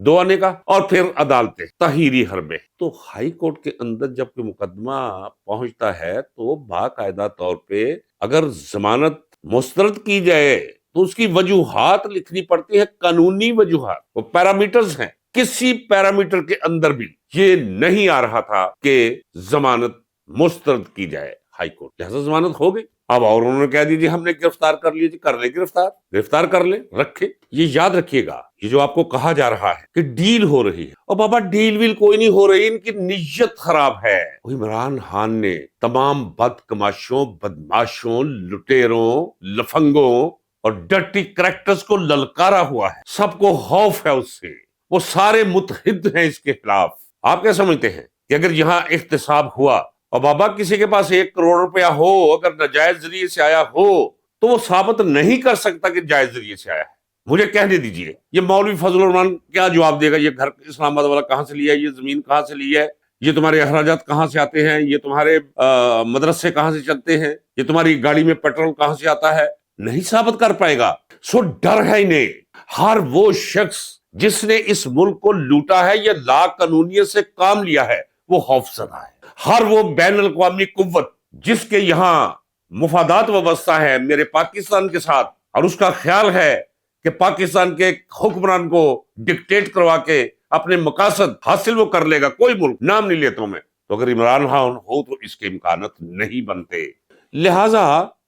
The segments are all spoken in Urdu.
دو آنے کا، اور پھر عدالتیں تحریری حربے. تو ہائی کورٹ کے اندر جب کوئی مقدمہ پہنچتا ہے تو باقاعدہ طور پہ اگر ضمانت مسترد کی جائے تو اس کی وجوہات لکھنی پڑتی ہے، قانونی وجوہات، وہ پیرامیٹرز ہیں. کسی پیرامیٹر کے اندر بھی یہ نہیں آ رہا تھا کہ ضمانت مسترد کی جائے ہائی کورٹ، لہذا ضمانت ہو گئی. اب اور انہوں نے کہہ دیجیے ہم نے گرفتار کر لیے، جی کر لیں گرفتار کر لیں، رکھے. یہ یاد رکھیے گا، یہ جو آپ کو کہا جا رہا ہے کہ ڈیل ہو رہی ہے، اور بابا ڈیل ویل کوئی نہیں ہو رہی، ان کی نیت خراب ہے. وہ عمران خان نے تمام بدکماشوں، بدماشوں، لٹیروں، لفنگوں اور ڈرٹی کریکٹرز کو للکارا ہوا ہے. سب کو خوف ہے اس سے، وہ سارے متحد ہیں اس کے خلاف. آپ کیا سمجھتے ہیں کہ اگر یہاں احتساب ہوا اور بابا کسی کے پاس 1 کروڑ روپیہ ہو، اگر ناجائز ذریعے سے آیا ہو تو وہ ثابت نہیں کر سکتا کہ جائز ذریعے سے آیا ہے؟ مجھے کہنے دیجئے، یہ مولوی فضل الرحمان کیا جواب دے گا؟ یہ گھر اسلام آباد والا کہاں سے لیا ہے، یہ زمین کہاں سے لی ہے، یہ تمہارے اخراجات کہاں سے آتے ہیں، یہ تمہارے مدرسے کہاں سے چلتے ہیں، یہ تمہاری گاڑی میں پیٹرول کہاں سے آتا ہے؟ نہیں ثابت کر پائے گا. سو ڈر ہے انہیں. ہر وہ شخص جس نے اس ملک کو لوٹا ہے یا لا قانونیت سے کام لیا ہے وہ خوف زدہ ہے. ہر وہ بین الاقوامی قوت جس کے یہاں مفادات وابستہ ہے میرے پاکستان کے ساتھ، اور اس کا خیال ہے کہ پاکستان کے حکمران کو ڈکٹیٹ کروا کے اپنے مقاصد حاصل وہ کر لے گا، کوئی ملک نام نہیں لیتا ہوں میں، تو اگر عمران خان ہو تو اس کے امکانات نہیں بنتے. لہٰذا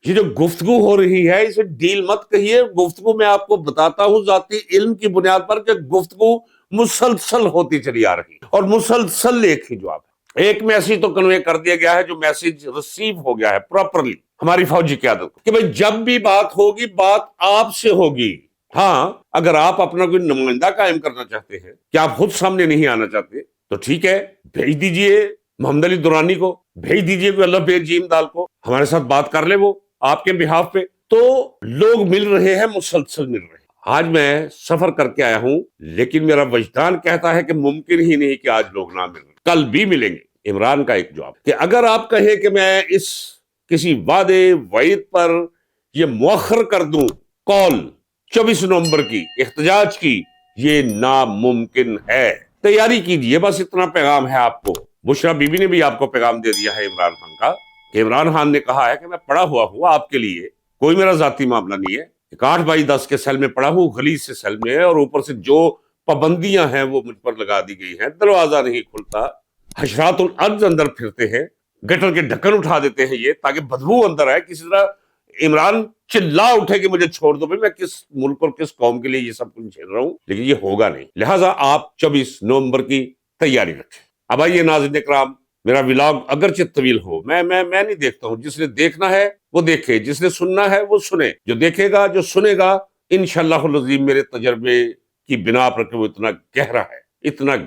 یہ جو گفتگو ہو رہی ہے اسے ڈیل مت کہیے. گفتگو میں آپ کو بتاتا ہوں ذاتی علم کی بنیاد پر کہ گفتگو مسلسل ہوتی چلی آ رہی، اور مسلسل ایک ہی جواب ہے. ایک میسیج تو کنوے کر دیا گیا ہے جو میسیج ریسیو ہو گیا ہے پراپرلی ہماری فوجی قیادت کو، کہ بھئی جب بھی بات ہوگی بات آپ سے ہوگی. ہاں اگر آپ اپنا کوئی نمائندہ قائم کرنا چاہتے ہیں کہ آپ خود سامنے نہیں آنا چاہتے تو ٹھیک ہے، بھیج دیجئے محمد علی دورانی کو، بھیج دیجئے کوئی اللہ بے جیم دال کو، ہمارے ساتھ بات کر لے وہ آپ کے بہاف پہ. تو لوگ مل رہے ہیں، مسلسل مل رہے ہیں. آج میں سفر کر کے آیا ہوں لیکن میرا وجدان کہتا ہے کہ ممکن ہی نہیں کہ آج لوگ نہ مل رہے، کل بھی ملیں گے. عمران کا ایک جواب کہ اگر آپ کہیں کہ میں اس کسی وعدے وعید پر یہ مؤخر کر دوں کال 24 نومبر کی احتجاج کی، یہ ناممکن ہے. تیاری کیجیے، بس اتنا پیغام ہے آپ کو. بشرا بی بی نے بھی آپ کو پیغام دے دیا ہے عمران خان کا، کہ عمران خان نے کہا ہے کہ میں پڑا ہوا ہوں آپ کے لیے، کوئی میرا ذاتی معاملہ نہیں ہے. 8x10 کے سیل میں پڑا ہوں، غلیظ سے سیل میں، اور اوپر سے جو پابندیاں ہیں وہ مجھ پر لگا دی گئی ہیں. دروازہ نہیں کھلتا، حشرات الارض اندر پھرتے ہیں، گٹر کے ڈھکن اٹھا دیتے ہیں یہ تاکہ بدبو اندر آئے. کسی طرح عمران چلا اٹھے کہ مجھے چھوڑ دو، میں کس ملک اور کس قوم کے لیے یہ سب کچھ جھیل رہا ہوں، لیکن یہ ہوگا نہیں. لہٰذا آپ 24 نومبر کی تیاری رکھیں. اب آئیے ناظرین کرام، میرا ولاگ اگرچہ طویل ہو، میں نہیں دیکھتا ہوں. جس نے دیکھنا ہے وہ دیکھے، جس نے سننا ہے وہ سنے. جو دیکھے گا، جو سنے گا، انشاءاللہ العظیم میرے تجربے کی بنا پر کہ وہ اتنا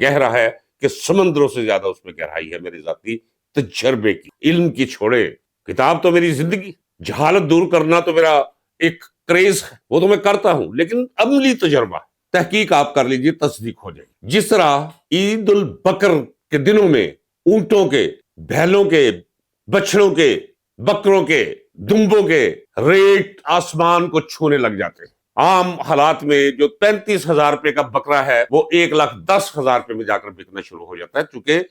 گہرا ہے کہ سمندروں سے زیادہ اس میں گہرائی ہے میرے ذاتی تجربے کی. علم کی چھوڑے، کتاب تو میری زندگی، جہالت دور کرنا تو میرا ایک کریز ہے، وہ تو میں کرتا ہوں، لیکن عملی تجربہ، تحقیق آپ کر لیجئے، تصدیق ہو جائے. جس طرح عید البقر کے دنوں میں اونٹوں کے، بیلوں کے، بچڑوں کے، بکروں کے، دمبوں کے ریٹ آسمان کو چھونے لگ جاتے ہیں. عام حالات میں جو 35,000 روپے کا بکرا ہے وہ 1,10,000 روپے میں جا کر بکنا شروع ہو جاتا ہے، چونکہ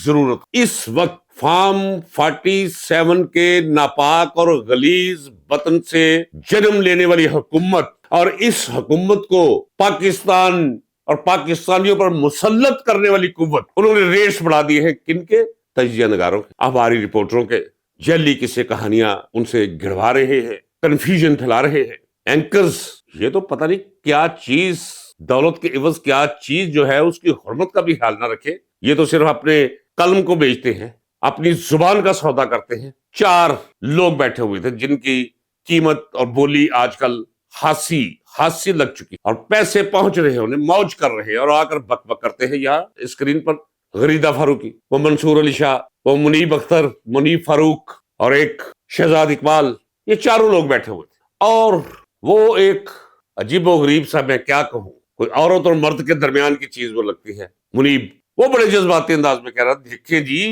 ضرورت. اس وقت فارم 47 کے ناپاک اور غلیظ بطن سے جنم لینے والی حکومت، اور اس حکومت کو پاکستان اور پاکستانیوں پر مسلط کرنے والی قوت، انہوں نے ریٹس بڑھا دی ہے. کن کے؟ تجزیہ نگاروں کے، اخباری رپورٹروں کے. جعلی قصے کہانیاں ان سے گھڑوا رہے ہیں، کنفیوژن پھیلا رہے ہیں. اینکرز، یہ تو پتہ نہیں کیا چیز، دولت کے عوض کیا چیز جو ہے اس کی حرمت کا بھی خیال نہ رکھے. یہ تو صرف اپنے قلم کو بیچتے ہیں، اپنی زبان کا سودا کرتے ہیں. 4 لوگ بیٹھے ہوئے تھے جن کی قیمت اور بولی آج کل ہاسی لگ چکی، اور پیسے پہنچ رہے ہیں انہیں، موج کر رہے ہیں، اور آ کر بک بک کرتے ہیں. یہاں اسکرین پر غریدہ فاروقی، وہ منصور علی شاہ، وہ منیب اختر، منیب فاروق، اور ایک شہزاد اقبال، یہ 4 لوگ بیٹھے ہوئے تھے. اور وہ ایک عجیب و غریب سا، میں کیا کہوں، کوئی عورت اور مرد کے درمیان کی چیز وہ لگتی ہے. منیب وہ بڑے جذباتی انداز میں کہہ رہا، دیکھیے جی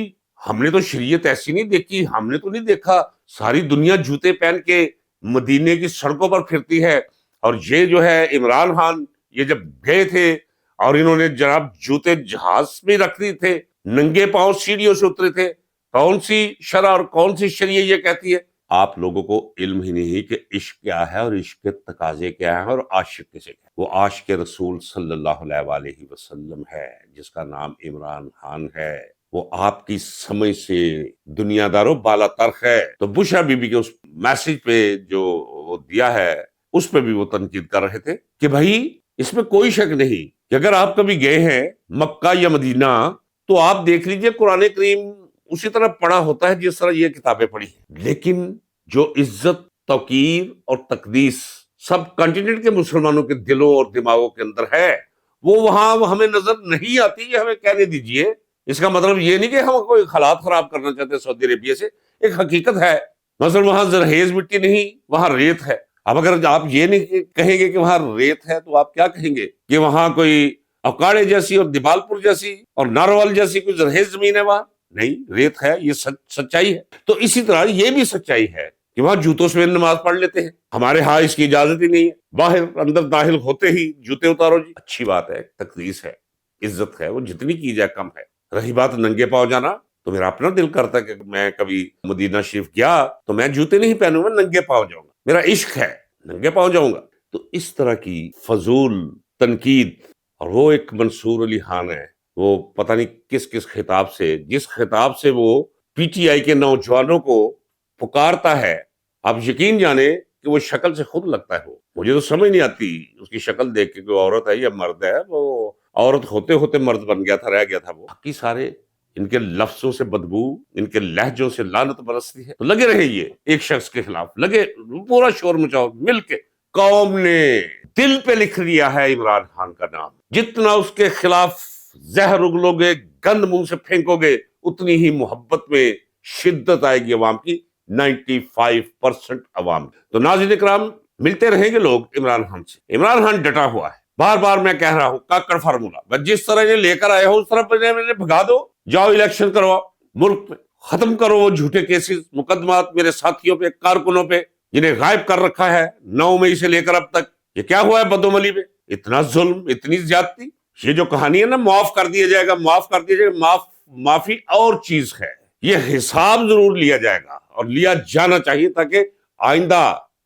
ہم نے تو شریعت ایسی نہیں دیکھی، ہم نے تو نہیں دیکھا ساری دنیا جوتے پہن کے مدینے کی سڑکوں پر پھرتی ہے، اور یہ جو ہے عمران خان، یہ جب گئے تھے اور انہوں نے جناب جوتے جہاز میں رکھ دیے تھے، ننگے پاؤں سیڑھیوں سے اترے تھے. کون سی شرع اور کون سی شریعت یہ کہتی ہے؟ آپ لوگوں کو علم ہی نہیں کہ عشق کیا ہے اور عشق کے تقاضے کیا ہیں اور عاشق کسے کہتے ہیں. وہ عاشق رسول صلی اللہ علیہ وآلہ وسلم ہے جس کا نام عمران خان ہے. وہ آپ کی سمجھ سے دنیا داروں بالا تر ہے. تو بشرا بی بی کے اس میسج پہ جو وہ دیا ہے اس پہ بھی وہ تنقید کر رہے تھے کہ بھائی اس میں کوئی شک نہیں کہ اگر آپ کبھی گئے ہیں مکہ یا مدینہ تو آپ دیکھ لیجئے قرآن کریم اسی طرح پڑھا ہوتا ہے جس طرح یہ کتابیں پڑھی ہیں. لیکن جو عزت، توقیر اور تقدیس سب کنٹیننٹ کے مسلمانوں کے دلوں اور دماغوں کے اندر ہے، وہ وہاں ہمیں نظر نہیں آتی. یہ ہمیں کہنے دیجئے. اس کا مطلب یہ نہیں کہ ہم کوئی حالات خراب کرنا چاہتے سعودی عربیہ سے. ایک حقیقت ہے، مثلا وہاں زرخیز مٹی نہیں، وہاں ریت ہے. اب اگر آپ یہ نہیں کہیں گے کہ وہاں ریت ہے تو آپ کیا کہیں گے؟ کہ وہاں کوئی اکاڑے جیسی اور دیبال پور جیسی اور ناروال جیسی کوئی زرخیز زمین ہے؟ وہاں نہیں، ریت ہے. یہ سچائی ہے. تو اسی طرح یہ بھی سچائی ہے کہ وہاں جوتوں سے نماز پڑھ لیتے ہیں. ہمارے ہاں اس کی اجازت ہی نہیں ہے. باہر اندر داخل ہوتے ہی جوتے اتارو جی. اچھی بات ہے، تقدیس ہے، عزت ہے، وہ جتنی کی جائے کم ہے. رہی بات ننگے پاؤں جانا، تو میرا اپنا دل کرتا ہے کہ میں کبھی مدینہ شریف گیا تو میں جوتے نہیں پہنوں گا، ننگے پاؤں جاؤں گا. میرا عشق ہے، ننگے پاؤں جاؤں گا. تو اس طرح کی فضول تنقید. اور وہ ایک منصور علی خان ہے، وہ پتہ نہیں کس کس خطاب سے، جس خطاب سے وہ پی ٹی آئی کے نوجوانوں کو پکارتا ہے، آپ یقین جانے کہ وہ شکل سے خود لگتا ہے. وہ مجھے تو سمجھ نہیں آتی اس کی شکل دیکھ کے، کوئی عورت ہے یا مرد ہے. وہ عورت ہوتے ہوتے مرد بن گیا تھا، رہ گیا تھا. وہ باقی سارے ان کے لفظوں سے بدبو، ان کے لہجوں سے لعنت برستی ہے. تو لگے رہے یہ ایک شخص کے خلاف، لگے پورا شور مچاؤ مل کے. قوم نے دل پہ لکھ دیا ہے عمران خان کا نام. جتنا اس کے خلاف زہر اگلو گے، گند منہ سے پھینکو گے، اتنی ہی محبت میں شدت آئے گی عوام کی. 95% عوام. تو ناظرین اکرام، ملتے رہیں گے لوگ عمران خان سے. عمران خان ڈٹا ہوا ہے. بار بار میں کہہ رہا ہوں، کاکڑ فارمولا، جس طرح انہیں لے کر آئے ہو اس طرح انہیں بھگا دو. جاؤ الیکشن کرواؤ ملک میں، ختم کرو وہ جھوٹے کیسز، مقدمات میرے ساتھیوں پہ، کارکنوں پہ، جنہیں غائب کر رکھا ہے 9 مئی سے لے کر اب تک. یہ کیا ہوا ہے بدوملی میں؟ اتنا ظلم، اتنی زیادتی. یہ جو کہانی ہے نا معاف کر دیا جائے گا، معاف کر دیا جائے گا، معافی اور چیز ہے. یہ حساب ضرور لیا جائے گا اور لیا جانا چاہیے تاکہ آئندہ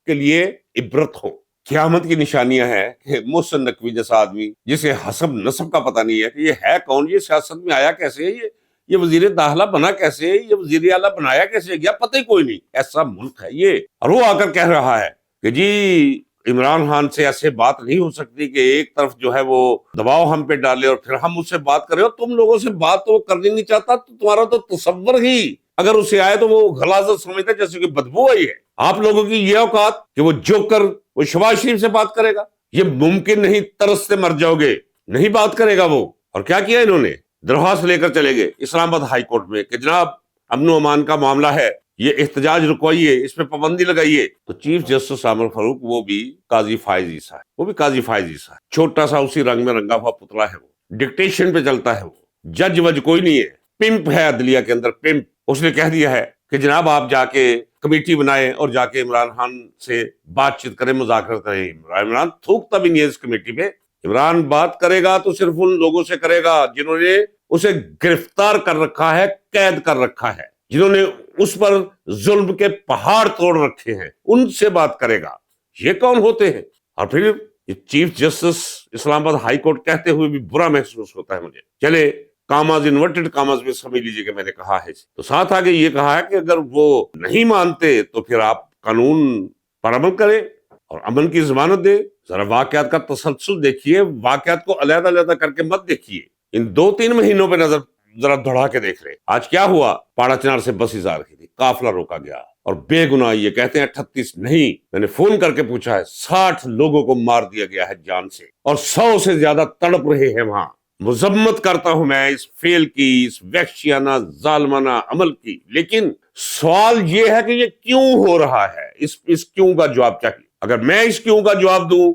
کے لیے عبرت ہو. قیامت کی نشانیاں ہیں کہ محسن نقوی جیسا آدمی جسے حسب نسب کا پتہ نہیں ہے کہ یہ ہے کون، یہ سیاست میں آیا کیسے ہے، یہ وزیر داخلہ بنا کیسے ہے، یہ وزیر اعلیٰ بنایا کیسے گیا، پتہ ہی کوئی نہیں. ایسا ملک ہے یہ. اور وہ آ کر کہہ رہا ہے کہ جی عمران خان سے ایسے بات نہیں ہو سکتی کہ ایک طرف جو ہے وہ دباؤ ہم پہ ڈالے اور پھر ہم اس سے بات کریں. اور تم لوگوں سے بات تو وہ کرنی نہیں چاہتا، تو تمہارا تو تصور ہی اگر اسے آئے تو وہ غلاظت سمجھتا ہے جیسے کہ بدبو آئی ہے. آپ لوگوں کی یہ اوقات کہ وہ جو کر وہ شہباز شریف سے بات کرے گا، یہ ممکن نہیں. ترس سے مر جاؤ گے، نہیں بات کرے گا وہ. اور کیا کیا انہوں نے؟ درخواست لے کر چلے گئے اسلام آباد ہائی کورٹ میں کہ جناب امن و امان کا معاملہ ہے، یہ احتجاج رکوائیے، اس پہ پابندی لگائیے. تو چیف جسٹس عامر فاروق وہ بھی قاضی فائز عیسیٰ ہے، چھوٹا سا اسی رنگ میں رنگا ہوا پتلا ہے. وہ ڈکٹیشن پہ چلتا ہے. وہ جج وج کوئی نہیں ہے، پمپ ہے عدلیہ کے اندر، پمپ. اس نے کہہ دیا ہے کہ جناب آپ جا کے کمیٹی بنائیں اور جا کے عمران خان سے بات چیت کریں، مذاکرات کریں. عمران تھوکتا بھی نہیں ہے اس کمیٹی پہ. عمران بات کرے گا تو صرف ان لوگوں سے کرے گا جنہوں نے اسے گرفتار کر رکھا ہے، قید کر رکھا ہے، جنہوں نے اس پر ظلم کے پہاڑ توڑ رکھے ہیں، ان سے بات کرے گا. یہ کون ہوتے ہیں؟ اور پھر یہ چیف جسٹس اسلام آباد ہائی کورٹ کہتے ہوئے بھی برا محسوس ہوتا ہے مجھے. چلے کاماز انورٹڈ کاماز میں سمجھ لیجئے کہ میں نے کہا ہے. تو ساتھ آگے یہ کہا ہے کہ اگر وہ نہیں مانتے تو پھر آپ قانون پر عمل کریں اور امن کی ضمانت دیں. ذرا واقعات کا تسلسل دیکھیے، واقعات کو علیحدہ علیحدہ کر کے مت دیکھیے. ان 2-3 مہینوں پہ نظر ذرا دوڑا کے دیکھ رہے. آج کیا ہوا؟ پاڑا چنار سے بسیں آ رہی تھی، قافلہ روکا گیا اور بے گناہ یہ کہتے ہیں 38 نہیں، میں نے فون کر کے پوچھا ہے 60 لوگوں کو مار دیا گیا ہے جان سے، اور 100 سے زیادہ تڑپ رہے ہیں وہاں. مذمت کرتا ہوں میں اس فیل کی، اس وحشیانہ ظالمانہ عمل کی. لیکن سوال یہ ہے کہ یہ کیوں ہو رہا ہے؟ اس کیوں کا جواب چاہیے. اگر میں اس کیوں کا جواب دوں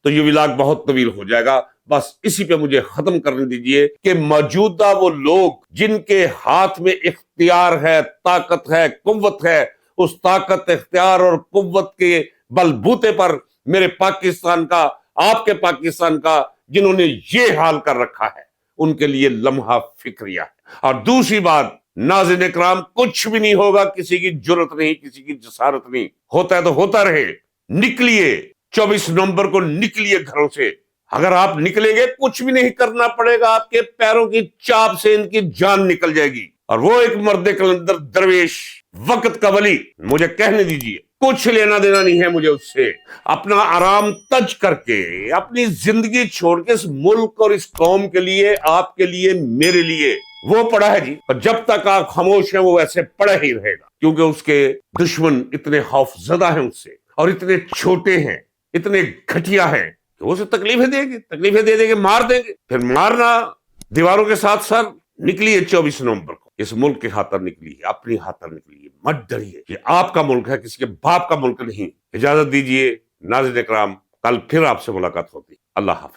تو یہ ولاگ بہت طویل ہو جائے گا. بس اسی پہ مجھے ختم کرنے دیجئے کہ موجودہ وہ لوگ جن کے ہاتھ میں اختیار ہے، طاقت ہے، قوت ہے، اس طاقت، اختیار اور قوت کے بل بوتے پر میرے پاکستان کا، آپ کے پاکستان کا جنہوں نے یہ حال کر رکھا ہے ان کے لیے لمحہ فکریہ ہے۔ اور دوسری بات، ناظرین اکرام، کچھ بھی نہیں ہوگا، کسی کی جرت نہیں، کسی کی جسارت نہیں، ہوتا ہے تو ہوتا رہے۔ نکلیے 24 نومبر کو، نکلیے گھروں سے۔ اگر آپ نکلیں گے کچھ بھی نہیں کرنا پڑے گا، آپ کے پیروں کی چاپ سے ان کی جان نکل جائے گی۔ اور وہ ایک مرد کلندر درویش، وقت کا ولی، مجھے کہنے دیجئے، کچھ لینا دینا نہیں ہے مجھے اس سے۔ اپنا آرام تج کر کے، اپنی زندگی چھوڑ کے اس ملک اور اس قوم کے لیے، آپ کے لیے، میرے لیے وہ پڑا ہے جی۔ اور جب تک آپ خاموش ہیں وہ ایسے پڑا ہی رہے گا، کیونکہ اس کے دشمن اتنے خوف زدہ ہیں اس سے، اور اتنے چھوٹے ہیں، اتنے گھٹیا ہیں کہ وہ اسے تکلیفیں دیں گے، تکلیفیں دے دیں گے، مار دیں گے۔ پھر مارنا دیواروں کے ساتھ سر۔ نکلیے 24 نومبر کو، اس ملک کی خاطر نکلیے، اپنی خاطر نکلیے، مت ڈریے۔ یہ آپ کا ملک ہے، کسی کے باپ کا ملک نہیں۔ اجازت دیجئے ناظرین اکرام، کل پھر آپ سے ملاقات ہوگی۔ اللہ حافظ۔